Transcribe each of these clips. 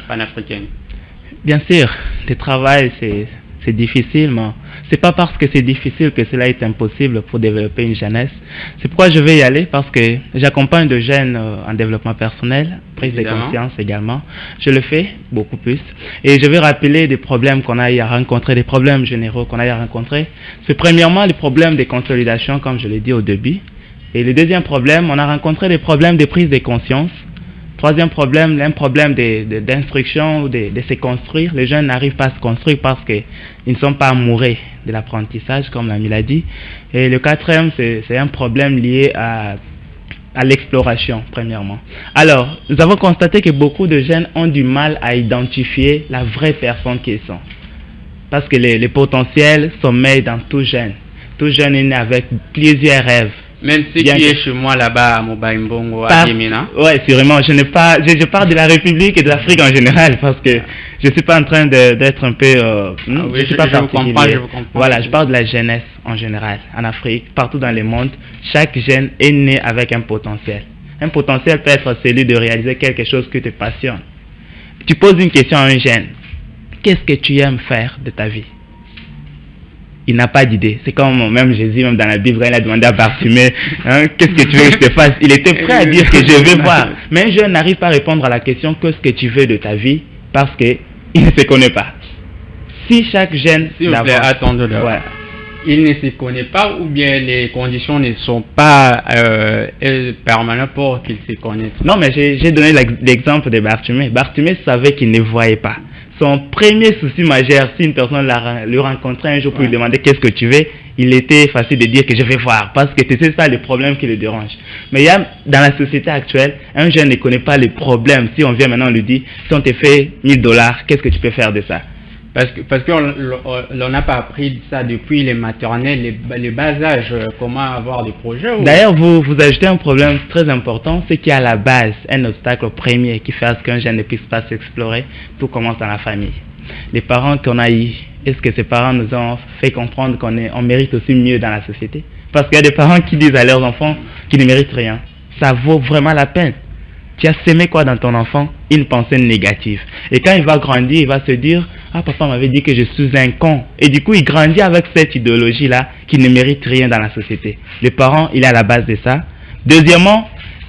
panafricaine? Bien sûr, le travail c'est difficile, mais c'est pas parce que c'est difficile que cela est impossible pour développer une jeunesse. C'est pourquoi je vais y aller, parce que j'accompagne de jeunes en développement personnel, prise de conscience également. Je le fais beaucoup plus. Et je vais rappeler des problèmes qu'on a eu à rencontrer, des problèmes généraux qu'on a eu à rencontrer. C'est premièrement les problèmes de consolidation, comme je l'ai dit au début. Et le deuxième problème, on a rencontré des problèmes de prise de conscience. Troisième problème, un problème d'instruction ou de se construire. Les jeunes n'arrivent pas à se construire parce qu'ils ne sont pas amoureux de l'apprentissage, comme l'ami l'a dit. Et le quatrième, c'est un problème lié à l'exploration, premièrement. Alors, nous avons constaté que beaucoup de jeunes ont du mal à identifier la vraie personne qu'ils sont. Parce que les potentiels sommeillent dans tout jeune. Tout jeune est né avec plusieurs rêves. Même si tu es chez moi là-bas à Mobaïmbongo, à Yémina. Oui, sûrement. Je parle de la République et de l'Afrique en général parce que je ne suis pas en train d'être un peu... oui, je vous comprends. Voilà, je parle de la jeunesse en général, en Afrique, partout dans le monde. Chaque jeune est né avec un potentiel. Un potentiel peut être celui de réaliser quelque chose qui te passionne. Tu poses une question à un jeune. Qu'est-ce que tu aimes faire de ta vie? Il n'a pas d'idée. C'est comme même Jésus, même dans la Bible, quand il a demandé à Bartimée, qu'est-ce que tu veux que je te fasse? Il était prêt à dire que je veux voir. Mais un jeune n'arrive pas à répondre à la question qu'est-ce que tu veux de ta vie parce qu'il ne se connaît pas. Si chaque jeune... S'il vous plaît, attendez. Ouais. Il ne se connaît pas ou bien les conditions ne sont pas permanentes pour qu'il se connaisse? Non, mais j'ai donné l'exemple de Bartimée. Bartimée savait qu'il ne voyait pas. Son premier souci majeur, si une personne le rencontrait un jour pour lui demander qu'est-ce que tu veux, il était facile de dire que je vais voir, parce que c'est ça le problème qui le dérange. Mais il y a, dans la société actuelle, un jeune ne connaît pas les problèmes. Si on vient maintenant lui dit, si on te fait $1000, qu'est-ce que tu peux faire de ça? Parce qu'on n'a pas appris ça depuis les maternelles, les bas âges, comment avoir des projets. D'ailleurs, vous ajoutez un problème très important, c'est qu'il y a à la base un obstacle premier qui fait à ce qu'un jeune ne puisse pas s'explorer. Tout commence dans la famille. Les parents qu'on a eu, est-ce que ces parents nous ont fait comprendre qu'on mérite aussi mieux dans la société? Parce qu'il y a des parents qui disent à leurs enfants qu'ils ne méritent rien. Ça vaut vraiment la peine. Tu as semé quoi dans ton enfant? Une pensée négative. Et quand il va grandir, il va se dire, ah, papa m'avait dit que je suis un con. Et du coup, il grandit avec cette idéologie-là qui ne mérite rien dans la société. Le parent, il est à la base de ça. Deuxièmement,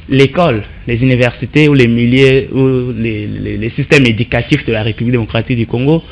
l'école, les universités ou les milieux ou les systèmes éducatifs de la République démocratique du Congo